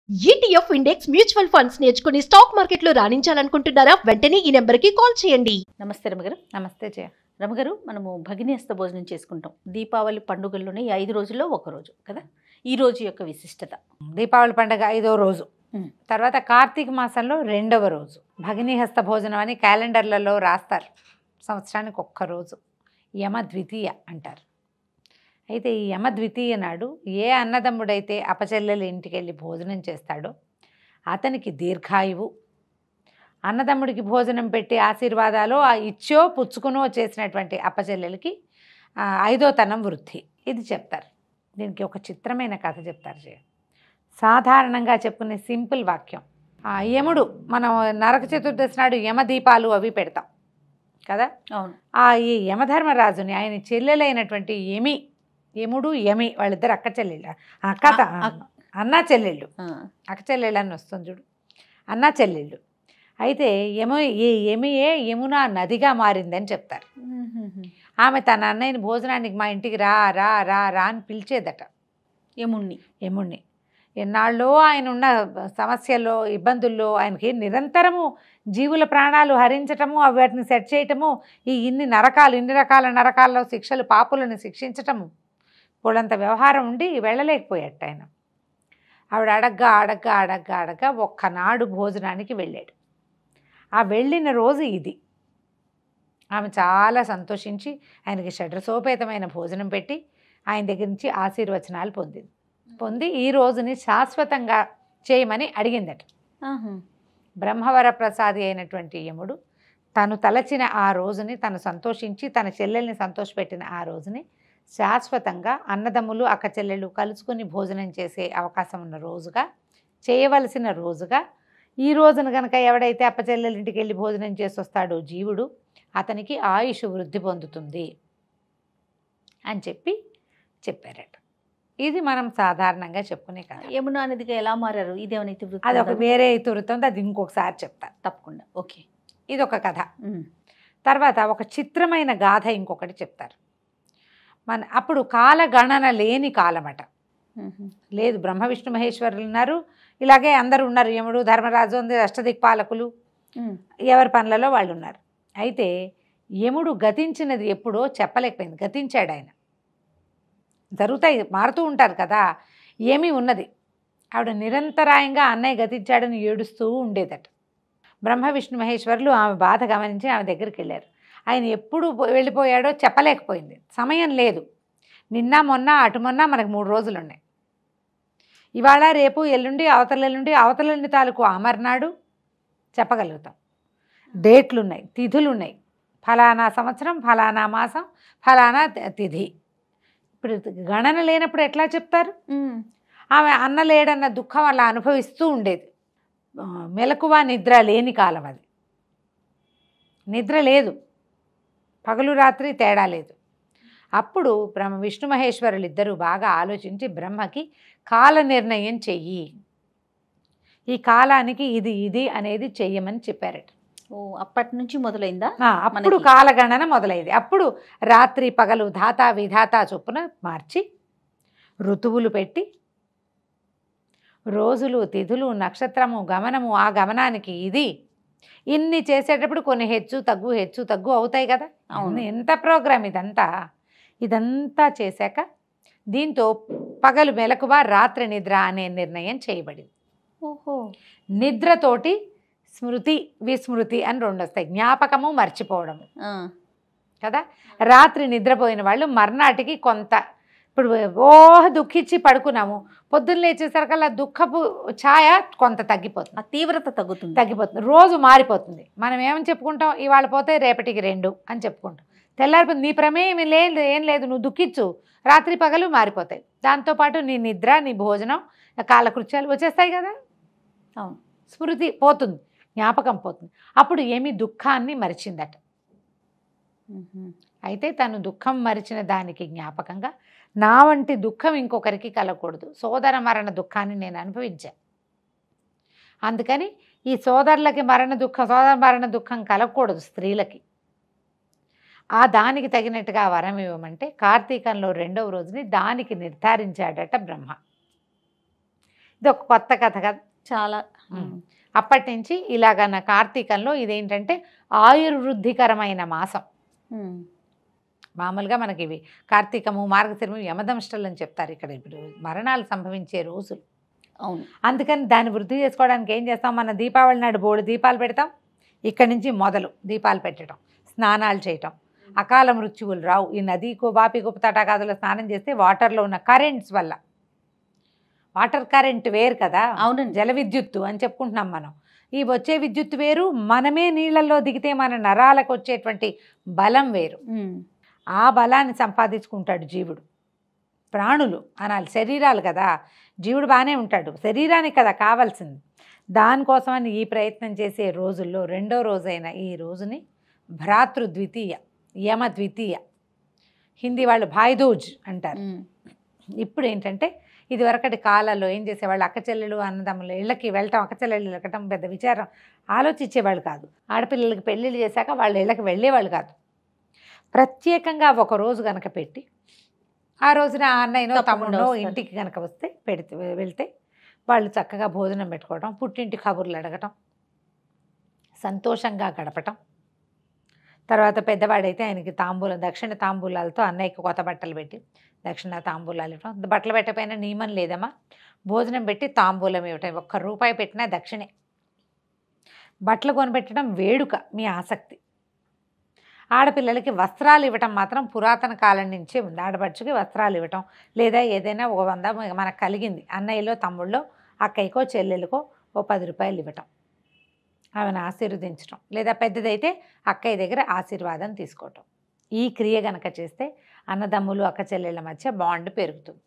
ETF index mutual funds నేర్చుకుని stock మార్కెట్లో రాణించాలనుకుంటున్నారా? వెంటనే ఈ నెంబర్కి కాల్ చేయండి. నమస్తే రమగారు. నమస్తే జయ. రమగారు, మనము భగినిహస్త భోజనం చేసుకుంటాం. దీపావళి పండుగల్లోనే 5 రోజుల్లో ఒక రోజు కదా ఈ రోజు యొక్క విశిష్టత. దీపావళి పండుగ 5వ రోజు, తర్వాత కార్తీక మాసంలో 2వ రోజు. భగినీహస్త భోజనం అని క్యాలెండర్లలో రాస్తారు. సంవత్సరానికి ఒక్క రోజు యమ ద్వితీయ అంటారు. అయితే ఈ యమ ద్వితీయ నాడు ఏ అన్నదమ్ముడైతే అపచెల్లెల ఇంటికి వెళ్ళి భోజనం చేస్తాడో అతనికి దీర్ఘాయువు, అన్నదమ్ముడికి భోజనం పెట్టి ఆశీర్వాదాలు ఇచ్చో పుచ్చుకునో చేసినటువంటి అపచెల్లెలకి 5వ తనం వృద్ధి, ఇది చెప్తారు. దీనికి ఒక చిత్రమైన కథ చెప్తారు జయ. సాధారణంగా చెప్పుకునే సింపుల్ వాక్యం, యముడు మనం నరక చతుర్దశి నాడు యమ దీపాలు అవి పెడతాం కదా. అవును. ఈ యమధర్మరాజుని ఆయన చెల్లెలైనటువంటి యముడు యమి వాళ్ళిద్దరు అక్క చెల్లెళ్ళు, అన్నా చెల్లెళ్ళు, అక్క చెల్లెళ్ళు అని వస్తుంది చూడు, అన్నా చెల్లెళ్ళు. అయితే యమియే యమునా నదిగా మారిందని చెప్తారు. ఆమె తన అన్నయ్యని భోజనానికి మా ఇంటికి రా రా రా రా అని పిలిచేదట యముణ్ణి. ఎన్నాళ్ళో ఆయన ఉన్న సమస్యల్లో ఇబ్బందుల్లో ఆయనకి నిరంతరము జీవుల ప్రాణాలు హరించటము, వాటిని సెట్ చేయటము, ఇన్ని రకాల నరకాల్లో శిక్షలు, పాపులను శిక్షించటము, పోలంత వ్యవహారం ఉండి వెళ్ళలేకపోయాట ఆయన. ఆవిడ అడగ్గా ఒక్కనాడు భోజనానికి వెళ్ళాడు. ఆ వెళ్ళిన రోజు ఇది. ఆమె చాలా సంతోషించి ఆయనకి షడ్రసోపేతమైన భోజనం పెట్టి ఆయన దగ్గర నుంచి ఆశీర్వచనాలు పొంది ఈ రోజుని శాశ్వతంగా చేయమని అడిగిందట. బ్రహ్మవర ప్రసాది అయినటువంటి యముడు తను తలచిన ఆ రోజుని, తను సంతోషించి తన చెల్లెల్ని సంతోషపెట్టిన ఆ రోజుని శాశ్వతంగా అన్నదమ్ములు అక్క చెల్లెళ్ళు కలుసుకుని భోజనం చేసే అవకాశం ఉన్న రోజుగా, చేయవలసిన రోజుగా, ఈ రోజున కనుక ఎవడైతే అప్పచెల్లెలింటికి వెళ్ళి భోజనం చేసి వస్తాడో జీవుడు, అతనికి ఆయుష్ వృద్ధి పొందుతుంది అని చెప్పారట. ఇది మనం సాధారణంగా చెప్పుకునే కదా. యమునా నదిగా ఎలా మారారు? ఇదేమైనా అది ఒక వేరే ఇతివృత్తం, అది ఇంకొకసారి చెప్తాను తప్పకుండా. ఓకే, ఇది ఒక కథ. తర్వాత ఒక చిత్రమైన గాథ ఇంకొకటి చెప్తారు. అప్పుడు కాలగణన లేని కాలమట, లేదు. బ్రహ్మ విష్ణు మహేశ్వరులు ఉన్నారు, ఇలాగే అందరూ ఉన్నారు. యముడు, ధర్మరాజు, అష్టదిక్పాలకులు, ఎవరి పనులలో వాళ్ళు ఉన్నారు. అయితే యముడు గతించినది ఎప్పుడో చెప్పలేకపోయింది. గతించాడు ఆయన. జరుగుతాయి, మారుతూ ఉంటారు కదా. ఏమీ ఉన్నది, ఆవిడ నిరంతరాయంగా అన్నయ్య గతించాడని ఏడుస్తూ ఉండేదట. బ్రహ్మ విష్ణు మహేశ్వరులు ఆమె బాధ గమనించి ఆమె దగ్గరికి వెళ్ళారు. ఆయన ఎప్పుడు వెళ్ళిపోయాడో చెప్పలేకపోయింది. సమయం లేదు. నిన్న మొన్న అటు మొన్న మనకు 3 రోజులు ఉన్నాయి. ఇవాళ రేపు ఎల్లుండి అవతలెల్లుండి తాలూకు అమర్నాడు చెప్పగలుగుతాం. డేట్లు ఉన్నాయి, తిథులు ఉన్నాయి. ఫలానా సంవత్సరం, ఫలానా మాసం, ఫలానా తిథి. ఇప్పుడు గణన లేనప్పుడు ఎట్లా చెప్తారు? ఆమె అన్న లేడన్న దుఃఖం అలా అనుభవిస్తూ ఉండేది. మెలకువ నిద్ర లేని కాలం అది. నిద్ర లేదు, పగలు రాత్రి తేడా లేదు. అప్పుడు బ్రహ్మ విష్ణు మహేశ్వరులు ఇద్దరూ బాగా ఆలోచించి బ్రహ్మకి కాల నిర్ణయం చెయ్యి, ఈ కాలానికి ఇది అనేది చెయ్యమని చెప్పారట. అప్పటి నుంచి మొదలైందా? అప్పుడు కాలగణన మొదలైంది. అప్పుడు రాత్రి పగలు ధాత విధాత చొప్పున మార్చి ఋతువులు పెట్టి రోజులు, తిథులు, నక్షత్రము, గమనము, ఆ గమనానికి ఇన్ని చేసేటప్పుడు కొన్ని హెచ్చు తగ్గు అవుతాయి కదా. అవును, ఎంత ప్రోగ్రామ్ ఇదంతా చేశాక దీంతో పగలు మెలకువ, రాత్రి నిద్ర అనే నిర్ణయం చేయబడింది. నిద్రతోటి స్మృతి, విస్మృతి అని 2 వస్తాయి. జ్ఞాపకము, మర్చిపోవడము కదా. రాత్రి నిద్రపోయిన వాళ్ళు మర్నాటికి కొంత, ఇప్పుడు దుఃఖించి పడుకున్నాము, పొద్దున్న లేచేసరికల్లా దుఃఖపు ఛాయ కొంత తగ్గిపోతుంది, తీవ్రత తగ్గిపోతుంది, రోజు మారిపోతుంది. మనం ఏమని చెప్పుకుంటాం? ఇవాళ పోతే రేపటికి 2 అని చెప్పుకుంటాం. తెల్లారిపోతుంది, నీ ప్రమేయం ఏం లేదు, నువ్వు దుఃఖించు, రాత్రి పగలు మారిపోతాయి. దాంతోపాటు నీ నిద్ర, నీ భోజనం, కాలకృత్యాలు వచ్చేస్తాయి కదా. అవును, స్మృతి పోతుంది, జ్ఞాపకం పోతుంది. అప్పుడు ఏమి దుఃఖాన్ని మరిచిందట. అయితే తను దుఃఖం మరిచిన దానికి జ్ఞాపకంగా నా వంటి దుఃఖం ఇంకొకరికి కలగకూడదు, సోదర మరణ దుఃఖాన్ని నేను అనుభవించాను, అందుకని ఈ సోదర మరణ దుఃఖం కలగకూడదు స్త్రీలకి. దానికి తగినట్టుగా వరం ఇవ్వమంటే కార్తీకంలో 2వ రోజుని దానికి నిర్ధారించాడట బ్రహ్మ. ఇది ఒక కొత్త కథ కదా. చాలా అప్పటి నుంచి ఇలాగన్న కార్తీకంలో ఇదేంటంటే ఆయుర్వృద్ధికరమైన మాసం. మామూలుగా మనకి ఇవి కార్తీకము, మార్గశిరము, యమదంష్టలు అని చెప్తారు. ఇక్కడ ఇప్పుడు మరణాలు సంభవించే రోజులు. అవును. అందుకని దాన్ని వృద్ధి చేసుకోవడానికి ఏం చేస్తాం, మన దీపావళి నాడు బోడు దీపాలు పెడతాం. ఇక్కడి నుంచి మొదలు దీపాలు పెట్టడం, స్నానాలు చేయటం, అకాల మృత్యువులు రావు. ఈ నదీకు బాపికు తటాకాదులో స్నానం చేస్తే వాటర్లో ఉన్న కరెంట్స్ వల్ల, వాటర్ కరెంట్ వేరు కదా. అవునండి. జల విద్యుత్తు అని చెప్పుకుంటున్నాం మనం. ఈ వచ్చే విద్యుత్ వేరు, మనమే నీళ్ళల్లో దిగితే మన నరాలకు వచ్చేటువంటి బలం వేరు. ఆ బలాన్ని సంపాదించుకుంటాడు జీవుడు. ప్రాణులు అనాలి, శరీరాలు కదా. జీవుడు బాగానే ఉంటాడు, శరీరానికి కదా కావాల్సింది. దానికోసమని ఈ ప్రయత్నం చేసే రోజుల్లో రెండో రోజైన ఈ రోజుని భ్రాతృద్వితీయ, యమ ద్వితీయ, హిందీ వాళ్ళు భాయ్దూజ్ అంటారు. ఇప్పుడు ఏంటంటే ఇది వరకటి కాలాల్లో ఏం చేసేవాళ్ళు, అక్క చెల్లెలు అన్నదమ్ములు ఇళ్ళకి వెళ్ళటం, అక్క చెల్లెళ్ళు వెళ్ళటం పెద్ద విచారం ఆలోచించేవాళ్ళు కాదు. ఆడపిల్లలకి పెళ్ళిళ్ళు చేశాక వాళ్ళ ఇళ్ళకి వెళ్ళేవాళ్ళు కాదు. ప్రత్యేకంగా ఒక రోజు కనుక పెట్టి ఆ రోజున అన్నయ్యనో తమ్ముడో ఇంటికి కనుక వస్తే వెళ్తే వాళ్ళు చక్కగా భోజనం పెట్టుకోవడం, పుట్టింటి కబుర్లు అడగటం, సంతోషంగా గడపటం. తర్వాత పెద్దవాడైతే ఆయనకి తాంబూలం, దక్షిణ తాంబూలాలతో అన్నయ్యకి కొత్త బట్టలు పెట్టి దక్షిణ తాంబూలాలు ఇవ్వటం. బట్టలు పెట్టకపోయినా నియమం లేదమ్మా, భోజనం పెట్టి తాంబూలం ఇవ్వటం. ₹1 పెట్టినా దక్షిణే. బట్టలు కొనిపెట్టడం వేడుక, మీ ఆసక్తి. ఆడపిల్లలకి వస్త్రాలు ఇవ్వటం మాత్రం పురాతన కాలం నుంచే ఉంది. ఆడపడుచుకి వస్త్రాలు ఇవ్వటం, లేదా ఏదైనా ఒక 100 మనకు కలిగింది అన్నయ్యలో తమ్ముళ్ళో అక్కయ్యకో చెల్లెలకో ₹10 ఇవ్వటం, ఆమెను ఆశీర్వదించడం, లేదా పెద్దదైతే అక్కయ్య దగ్గర ఆశీర్వాదం తీసుకోవటం. ఈ క్రియ గనక చేస్తే అన్నదమ్ములు అక్క చెల్లెళ్ళ మధ్య బాండ్ పెరుగుతుంది.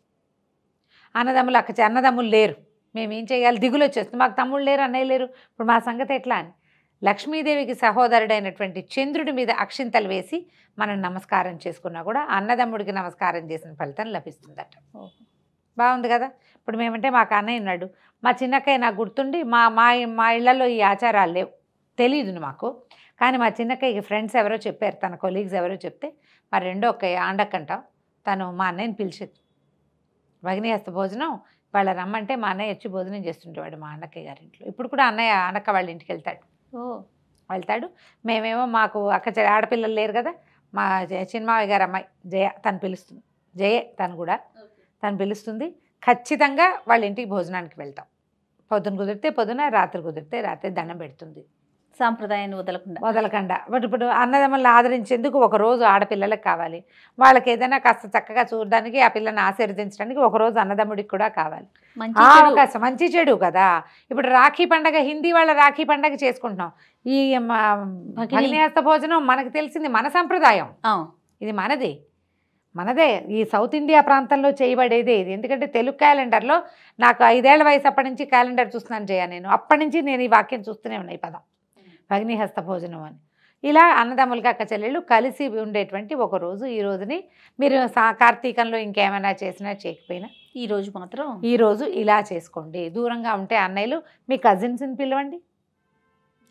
అన్నదమ్ములు లేరు, మేమేం చేయాలి, దిగులు వచ్చేస్తుంది. మాకు తమ్ముళ్ళు లేరు, అన్నయ్య లేరు, ఇప్పుడు మా సంగతి ఎట్లా అని లక్ష్మీదేవికి సహోదరుడైనటువంటి చంద్రుడి మీద అక్షింతలు వేసి మనం నమస్కారం చేసుకున్నా కూడా అన్నదమ్ముడికి నమస్కారం చేసిన ఫలితం లభిస్తుందట. బాగుంది కదా. ఇప్పుడు మేమంటే మాకు అన్నయ్య ఉన్నాడు, మా చిన్నక్కయ్య నాకు గుర్తుండి మా మా ఇళ్లలో ఈ ఆచారాలు లేవు, తెలియదు మాకు. కానీ మా చిన్నక్కయ్యకి ఫ్రెండ్స్ ఎవరో చెప్పారు, తన కొలీగ్స్ ఎవరో చెప్తే మా రెండో అక్కయ్య ఆండక్కంటాం, తను మా అన్నయ్యని పిలిచేది. భగినీహస్త భోజనం వాళ్ళ రమ్మంటే మా అన్నయ్య వచ్చి భోజనం చేస్తుంటేవాడు మా ఆండక్కయ్య గారి ఇంట్లో. ఇప్పుడు కూడా అన్నయ్య ఆండక్క వాళ్ళ ఇంటికి వెళ్తాడు. మేమేమో మాకు ఆడపిల్లలు లేరు కదా, మా చిన్మావయ్య గారు అమ్మాయి జయ తను పిలుస్తుంది, జయే తను పిలుస్తుంది. ఖచ్చితంగా వాళ్ళ ఇంటికి భోజనానికి వెళ్తాం. పొద్దున కుదిరితే పొద్దున, రాత్రి కుదిరితే రాత్రి దండం పెడుతుంది. సాంప్రదాయాన్ని వదలకుండా. బట్ ఇప్పుడు అన్నదమ్ములను ఆదరించేందుకు ఒక రోజు ఆడపిల్లలకు కావాలి. వాళ్ళకి ఏదైనా కాస్త చక్కగా చూడడానికి, ఆ పిల్లని ఆశీర్వదించడానికి ఒక రోజు అన్నదమ్ముడికి కూడా కావాలి. అవకాశం మంచి చెడు కదా. ఇప్పుడు రాఖీ పండగ, హిందీ వాళ్ళ రాఖీ పండగ చేసుకుంటున్నాం. ఈ భగినీహస్త భోజనం మనకు తెలిసింది మన సంప్రదాయం, ఇది మనదే ఈ సౌత్ ఇండియా ప్రాంతంలో చేయబడేదే ఇది. ఎందుకంటే తెలుగు క్యాలెండర్లో నాకు 5 ఏళ్ల వయసు అప్పటి నుంచి క్యాలెండర్ చూస్తున్నాను జయ. నేను అప్పటి నుంచి నేను ఈ వాక్యం చూస్తూనే ఉన్నాయి, ఈ పదం భగినీహస్త భోజనం అని. ఇలా అన్నదమ్ములకి అక్క చెల్లెళ్ళు కలిసి ఉండేటువంటి ఒక రోజు. ఈ రోజుని మీరు కార్తీకంలో ఇంకేమైనా చేసినా చేయకపోయినా ఈ రోజు ఇలా చేసుకోండి. దూరంగా ఉంటే అన్నయ్యలు మీ కజిన్స్ని పిలవండి,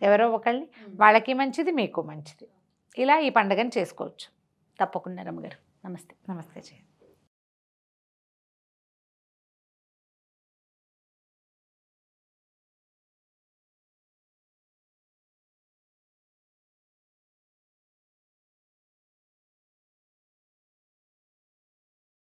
ఎవరో ఒకళ్ళని, వాళ్ళకి మంచిది మీకు మంచిది. ఇలా ఈ పండుగను చేసుకోవచ్చు. తప్పకుండా రమ్మగారు. నమస్తే. నమస్తే జయ.